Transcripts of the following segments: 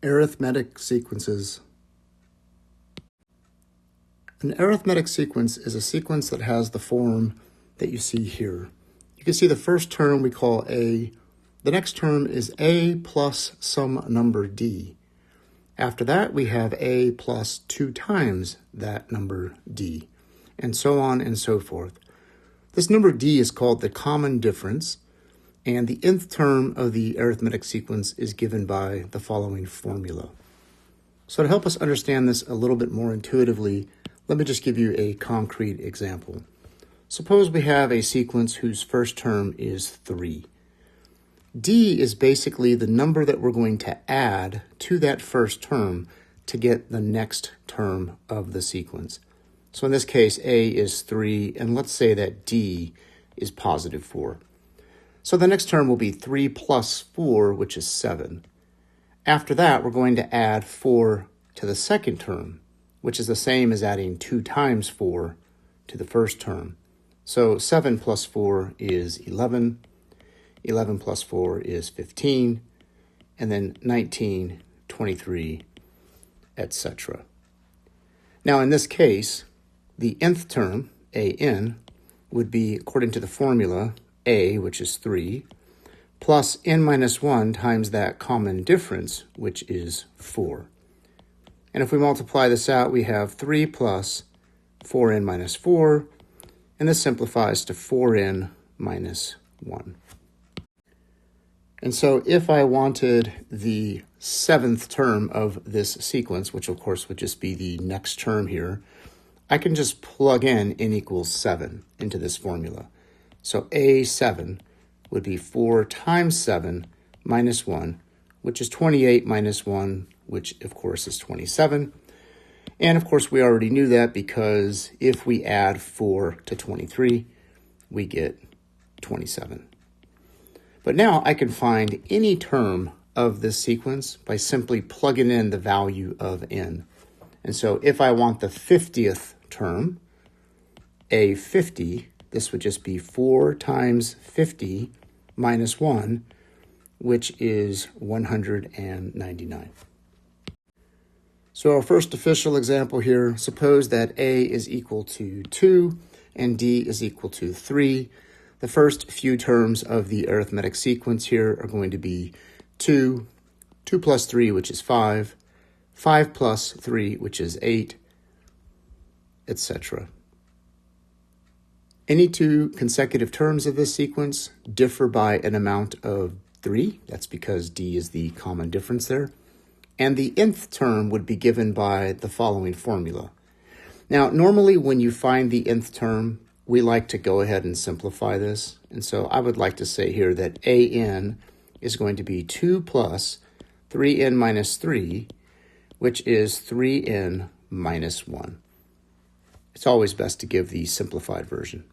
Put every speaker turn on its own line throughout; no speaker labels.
Arithmetic sequences. An arithmetic sequence is a sequence that has the form that you see here. You can see the first term we call A. The next term is A plus some number D. After that, we have A plus 2 times that number D, and so on and so forth. This number D is called the common difference, and the nth term of the arithmetic sequence is given by the following formula. So to help us understand this a little bit more intuitively, let me just give you a concrete example. Suppose we have a sequence whose first term is 3. D is basically the number that we're going to add to that first term to get the next term of the sequence. So in this case, A is 3, and let's say that D is positive 4. So the next term will be 3 plus 4, which is 7. After that, we're going to add 4 to the second term, which is the same as adding 2 times 4 to the first term. So 7 plus 4 is 11. 11 plus 4 is 15. And then 19, 23, etc. Now in this case, the nth term, an, would be, according to the formula, a, which is 3, plus n minus 1 times that common difference, which is 4. And if we multiply this out, we have 3 plus 4n minus 4, and this simplifies to 4n minus 1. And so if I wanted the 7th term of this sequence, which of course would just be the next term here, I can just plug in n equals 7 into this formula. So A7 would be 4 times 7 minus 1, which is 28 minus 1, which of course is 27. And of course we already knew that because if we add 4 to 23, we get 27. But now I can find any term of this sequence by simply plugging in the value of n. And so if I want the 50th term, A50, this would just be 4 times 50 minus 1, which is 199. So our first official example here, suppose that A is equal to 2 and D is equal to 3. The first few terms of the arithmetic sequence here are going to be 2, 2 plus 3, which is 5, 5 plus 3, which is 8, etc. Any two consecutive terms of this sequence differ by an amount of 3. That's because D is the common difference there. And the nth term would be given by the following formula. Now, normally when you find the nth term, we like to go ahead and simplify this. And so I would like to say here that an is going to be 2 plus 3n minus 3, which is 3n minus 1. It's always best to give the simplified version.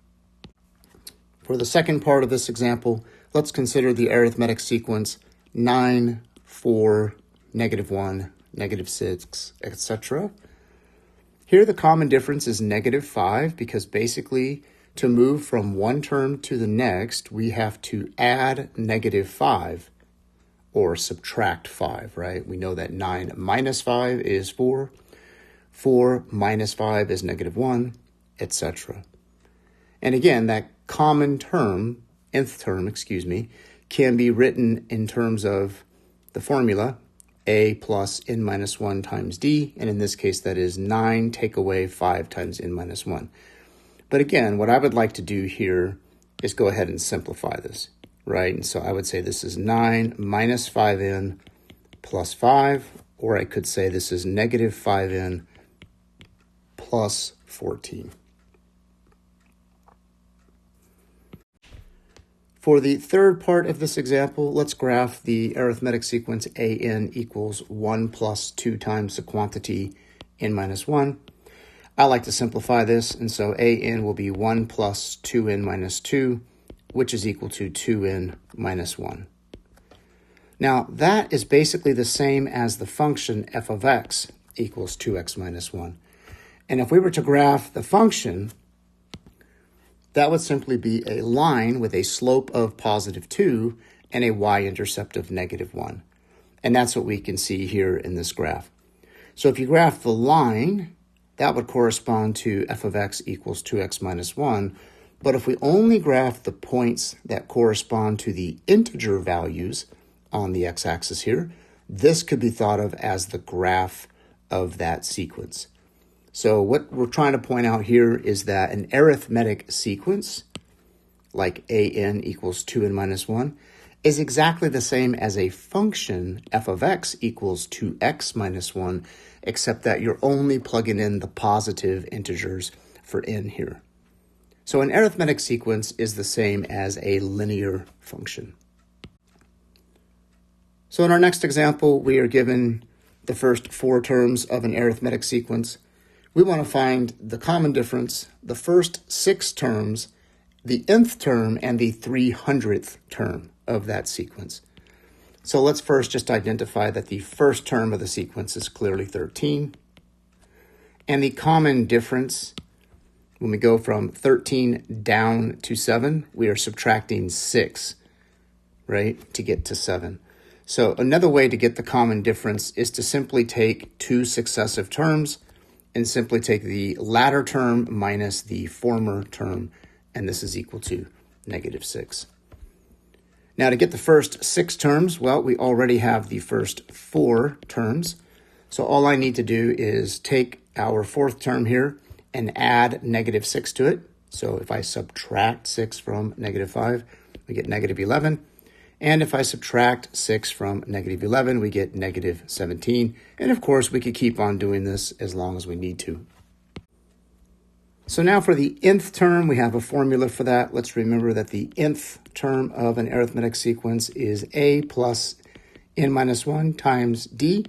For the second part of this example, let's consider the arithmetic sequence 9, 4, -1, -6, etc. Here the common difference is -5 because basically to move from one term to the next, we have to add -5 or subtract 5, right? We know that 9 minus 5 is 4, 4 minus 5 is -1, etc. And again, that common term, nth term, can be written in terms of the formula A plus n minus 1 times D, and in this case that is 9 take away 5 times n minus 1. But again, what I would like to do here is go ahead and simplify this, right? And so I would say this is 9 minus 5n plus 5, or I could say this is -5n plus 14. For the third part of this example, let's graph the arithmetic sequence an equals 1 plus 2 times the quantity n minus 1. I like to simplify this, and so an will be 1 plus 2n minus 2, which is equal to 2n minus 1. Now, that is basically the same as the function f of x equals 2x minus 1. And if we were to graph the function, that would simply be a line with a slope of +2 and a y-intercept of -1. And that's what we can see here in this graph. So if you graph the line, that would correspond to f of x equals 2x minus 1. But if we only graph the points that correspond to the integer values on the x-axis here, this could be thought of as the graph of that sequence. So what we're trying to point out here is that an arithmetic sequence, like an equals 2n minus 1, is exactly the same as a function f of x equals 2x minus 1, except that you're only plugging in the positive integers for n here. So an arithmetic sequence is the same as a linear function. So in our next example, we are given the first 4 terms of an arithmetic sequence. We want to find the common difference, the first 6 terms, the nth term, and the 300th term of that sequence. So let's first just identify that the first term of the sequence is clearly 13. And the common difference, when we go from 13 down to 7, we are subtracting 6, right, to get to 7. So another way to get the common difference is to simply take 2 successive terms and simply take the latter term minus the former term, and this is equal to -6. Now to get the first 6 terms, well, we already have the first 4 terms. So all I need to do is take our 4th term here and add -6 to it. So if I subtract 6 from -5, we get -11. And if I subtract 6 from -11, we get -17. And of course, we could keep on doing this as long as we need to. So now for the nth term, we have a formula for that. Let's remember that the nth term of an arithmetic sequence is a plus n minus 1 times d.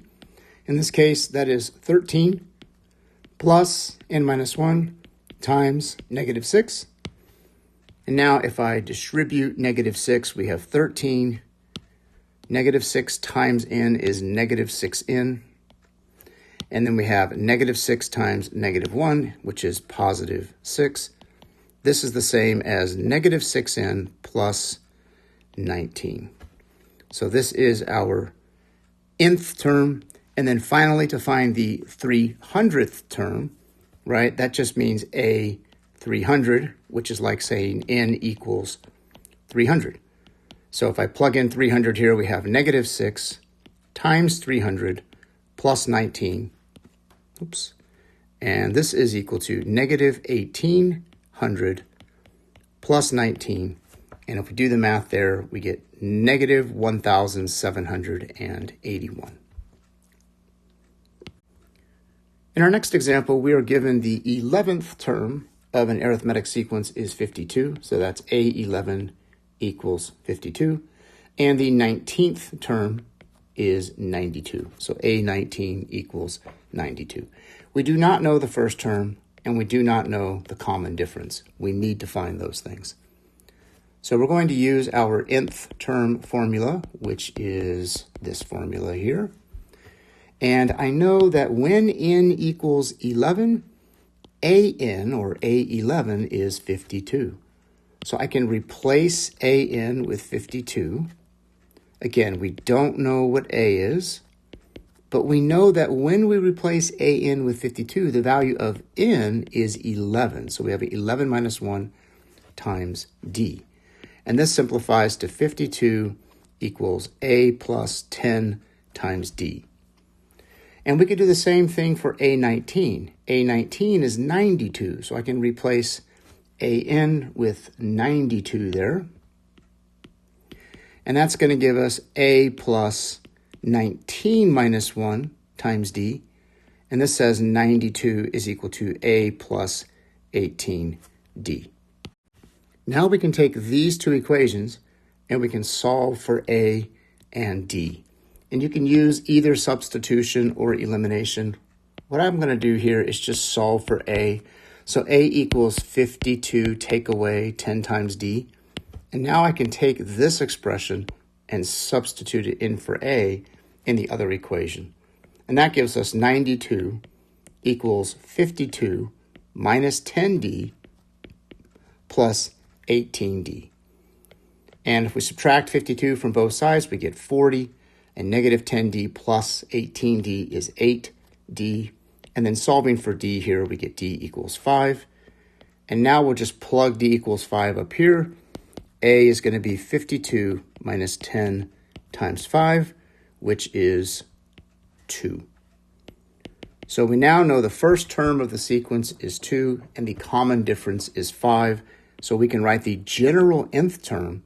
In this case, that is 13 plus n minus 1 times -6. And now if I distribute -6, we have 13. -6 times n is -6n. And then we have -6 times -1, which is +6. This is the same as -6n plus 19. So this is our nth term. And then finally, to find the 300th term, right, that just means a 300, which is like saying n equals 300. So if I plug in 300 here, we have -6 times 300 plus 19. Oops. And this is equal to -1800 plus 19. And if we do the math there, we get -1781. In our next example, we are given the 11th term of an arithmetic sequence is 52. So that's A11 equals 52. And the 19th term is 92. So A19 equals 92. We do not know the first term, and we do not know the common difference. We need to find those things. So we're going to use our nth term formula, which is this formula here. And I know that when n equals 11, an, or A11, is 52. So I can replace an with 52. Again, we don't know what a is, but we know that when we replace an with 52, the value of n is 11. So we have 11 minus 1 times d. And this simplifies to 52 equals a plus 10 times d. And we could do the same thing for A19. A19 is 92, so I can replace an with 92 there. And that's going to give us a plus 19 minus 1 times d. And this says 92 is equal to a plus 18d. Now we can take these two equations and we can solve for a and d. And you can use either substitution or elimination. What I'm going to do here is just solve for a. So a equals 52 take away 10 times d. And now I can take this expression and substitute it in for a in the other equation. And that gives us 92 equals 52 minus 10d plus 18d. And if we subtract 52 from both sides, we get 40. and negative 10d plus 18d is 8d. And then solving for d here, we get d equals 5. And now we'll just plug d equals 5 up here. A is going to be 52 minus 10 times 5, which is 2. So we now know the first term of the sequence is 2, and the common difference is 5. So we can write the general nth term,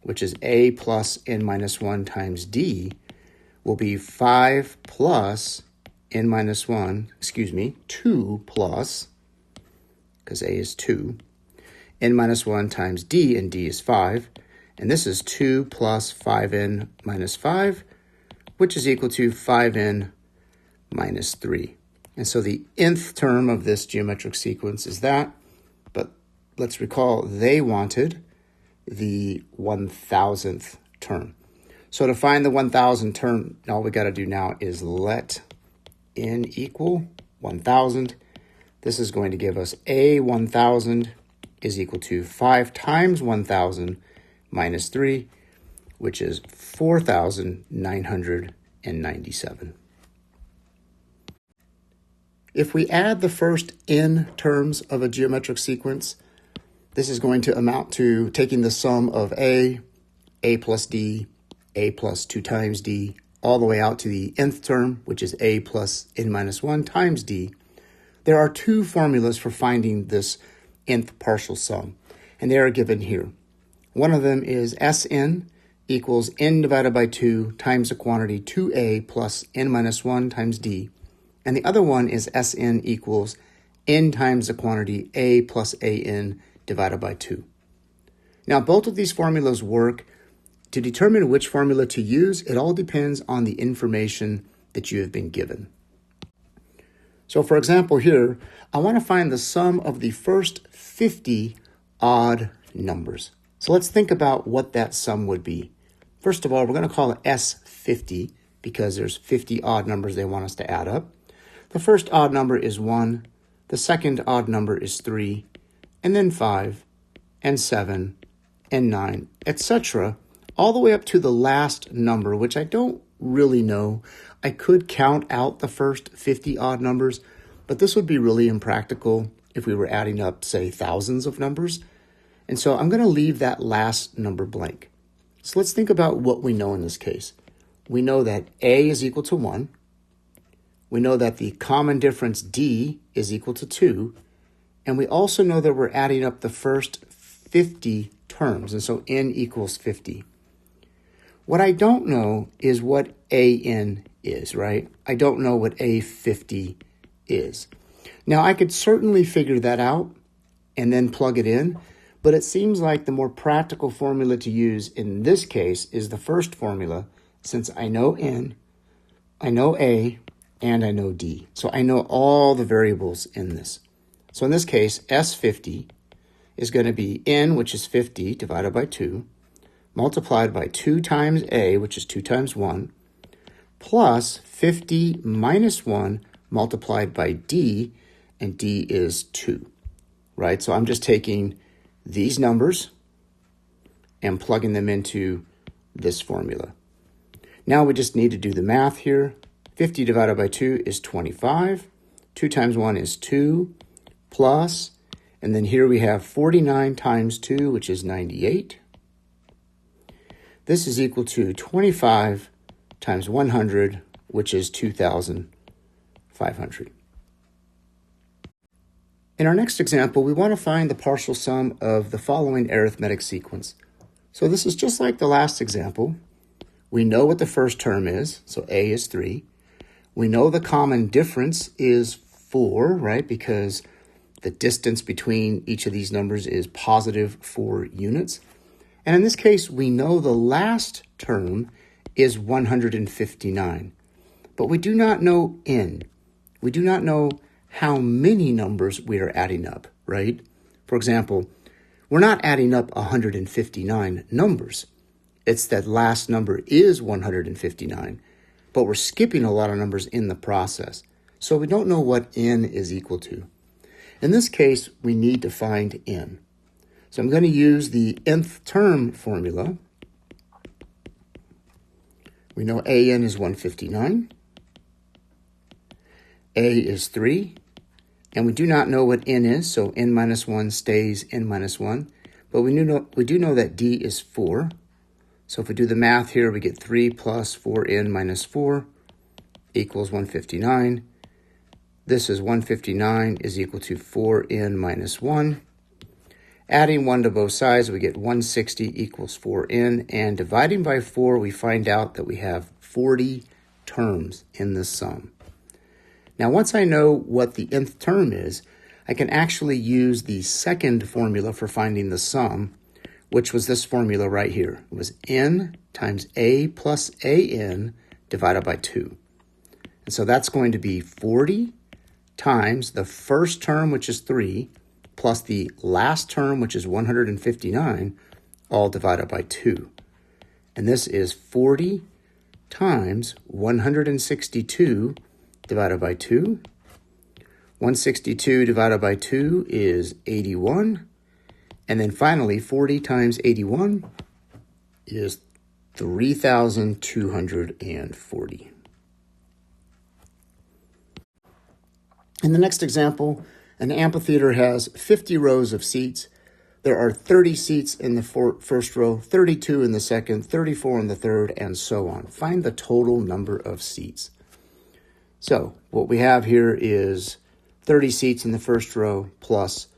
which is a plus n minus 1 times d, will be 5 plus n minus 1, 2 plus, because a is 2, n minus 1 times d, and d is 5. And this is 2 plus 5n minus 5, which is equal to 5n minus 3. And so the nth term of this geometric sequence is that, but let's recall they wanted the 1,000th term. So to find the 1,000th term, all we got to do now is let n equal 1,000. This is going to give us a 1,000 is equal to 5 times 1,000 minus 3, which is 4,997. If we add the first n terms of a geometric sequence, this is going to amount to taking the sum of a plus d, a plus 2 times d, all the way out to the nth term, which is a plus n minus 1 times d. There are two formulas for finding this nth partial sum, and they are given here. One of them is Sn equals n divided by 2 times the quantity 2a plus n minus 1 times d. And the other one is Sn equals n times the quantity a plus an divided by 2. Now, both of these formulas work. To determine which formula to use, it all depends on the information that you have been given. So, for example, here, I want to find the sum of the first 50 odd numbers. So let's think about what that sum would be. First of all, we're going to call it S50 because there's 50 odd numbers they want us to add up. The first odd number is 1, the second odd number is 3, and then 5, and 7, and 9, etc., all the way up to the last number, which I don't really know. I could count out the first 50 odd numbers, but this would be really impractical if we were adding up, say, thousands of numbers. And so I'm going to leave that last number blank. So let's think about what we know in this case. We know that a is equal to 1. We know that the common difference d is equal to 2. And we also know that we're adding up the first 50 terms. And so n equals 50. What I don't know is what an is, right? I don't know what a50 is. Now, I could certainly figure that out and then plug it in, but it seems like the more practical formula to use in this case is the first formula, since I know n, I know a, and I know d. So I know all the variables in this. So in this case, S50 is going to be n, which is 50, divided by 2, multiplied by 2 times a, which is 2 times 1, plus 50 minus 1 multiplied by d, and d is 2, right? So I'm just taking these numbers and plugging them into this formula. Now we just need to do the math here. 50 divided by 2 is 25. 2 times 1 is 2, plus, and then here we have 49 times 2, which is 98. This is equal to 25 times 100, which is 2,500. In our next example, we want to find the partial sum of the following arithmetic sequence. So this is just like the last example. We know what the first term is, so a is 3. We know the common difference is 4, right, because the distance between each of these numbers is positive 4 units. And in this case, we know the last term is 159, but we do not know n. We do not know how many numbers we are adding up, right? For example, we're not adding up 159 numbers. It's that last number is 159, but we're skipping a lot of numbers in the process. So we don't know what n is equal to. In this case, we need to find n. So I'm going to use the nth term formula. We know AN is 159. A is 3. And we do not know what N is, so N minus 1 stays N minus 1. But we do know that D is 4. So if we do the math here, we get 3 plus 4N minus 4 equals 159. This is 159 is equal to 4N minus 1. Adding 1 to both sides, we get 160 equals 4N. And dividing by 4, we find out that we have 40 terms in the sum. Now, once I know what the nth term is, I can actually use the second formula for finding the sum, which was this formula right here. It was n times a plus an divided by 2. And so that's going to be 40 times the first term, which is 3, plus the last term, which is 159, all divided by 2. And this is 40 times 162 divided by 2. 162 divided by 2 is 81. And then finally, 40 times 81 is 3,240. In the next example, an amphitheater has 50 rows of seats. There are 30 seats in the first row, 32 in the second, 34 in the third, and so on. Find the total number of seats. So what we have here is 30 seats in the first row plus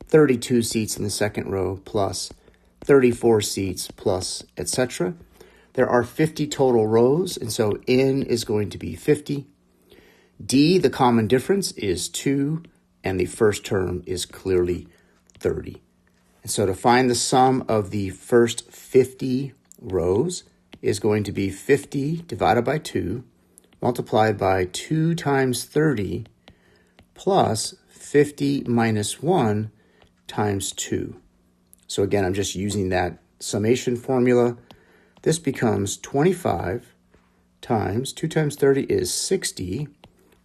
32 seats in the second row plus 34 seats plus etc. There are 50 total rows, and so N is going to be 50. D, the common difference, is 2, and the first term is clearly 30. And so to find the sum of the first 50 rows is going to be 50 divided by 2 multiplied by 2 times 30 plus 50 minus 1 times 2. So again, I'm just using that summation formula. This becomes 25 times 2 times 30 is 60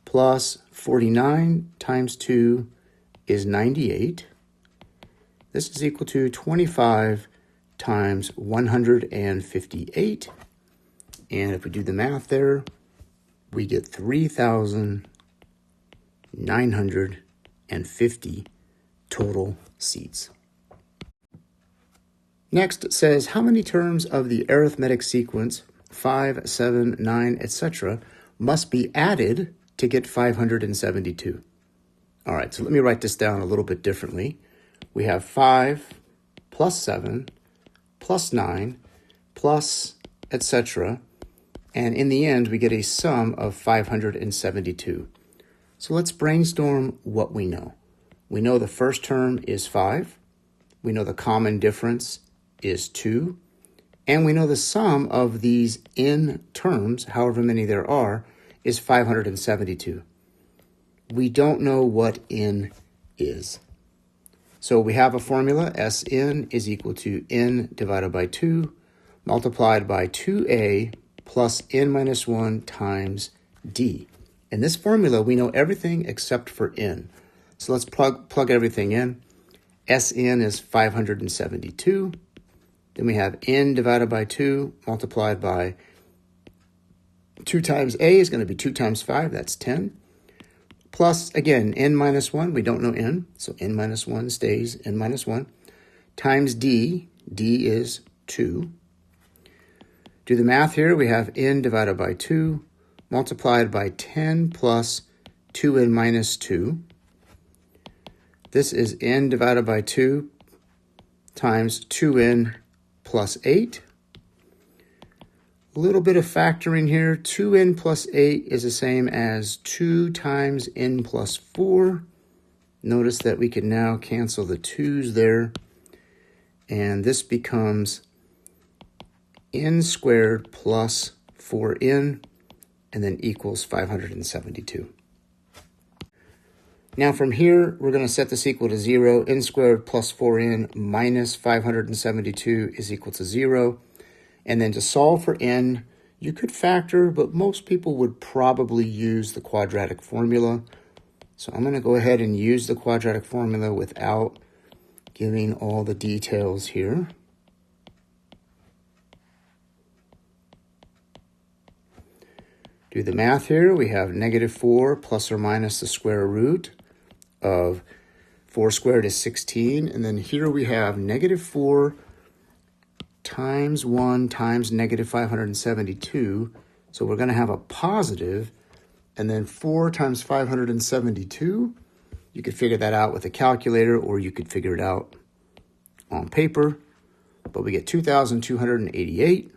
plus 49 times 2 is 98. This is equal to 25 times 158. And if we do the math there, we get 3,950 total seats. Next, it says how many terms of the arithmetic sequence 5, 7, 9, etc. must be added to get 572. All right, so let me write this down a little bit differently. We have 5 plus 7 plus 9 plus etc. And in the end, we get a sum of 572. So let's brainstorm what we know. We know the first term is 5. We know the common difference is 2. And we know the sum of these n terms, however many there are, is 572. We don't know what n is. So we have a formula, Sn is equal to n divided by 2 multiplied by 2a plus n minus 1 times d. In this formula, we know everything except for n. So let's plug everything in. Sn is 572. Then we have n divided by 2 multiplied by 2 times a is going to be 2 times 5, that's 10. Plus, again, n minus 1, we don't know n, so n minus 1 stays n minus 1, times d, d is 2. Do the math here, we have n divided by 2 multiplied by 10 plus 2n minus 2. This is n divided by 2 times 2n plus 8. A little bit of factoring here. 2n plus 8 is the same as 2 times n plus 4. Notice that we can now cancel the 2's there. And this becomes n squared plus 4n, and then equals 572. Now from here, we're going to set this equal to 0. N squared plus 4n minus 572 is equal to 0. And then to solve for n, you could factor, but most people would probably use the quadratic formula. So I'm going to go ahead and use the quadratic formula without giving all the details here. Do the math here. We have -4 plus or minus the square root of 4 squared is 16. And then here we have -4 times 1 times -572. So we're going to have a positive, and then 4 times 572. You could figure that out with a calculator, or you could figure it out on paper. But we get 2,288.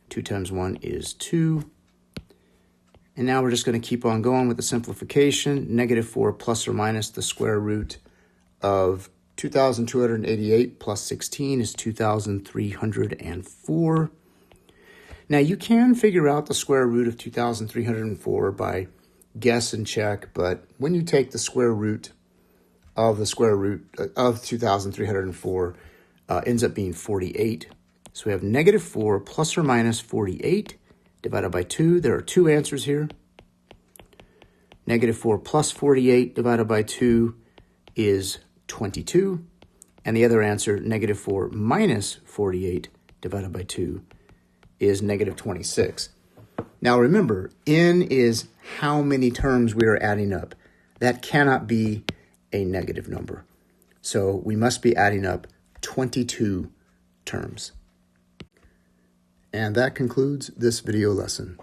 2 times 1 is 2. And now we're just going to keep on going with the simplification. -4 plus or minus the square root of 2,288 plus 16 is 2,304. Now you can figure out the square root of 2,304 by guess and check, but when you take the square root of 2,304, ends up being 48. So we have -4 plus or minus 48 divided by 2. There are two answers here. -4 plus 48 divided by 2 is 22. And the other answer, -4 minus 48 divided by 2, is -26. Now remember, n is how many terms we are adding up. That cannot be a negative number. So we must be adding up 22 terms. And that concludes this video lesson.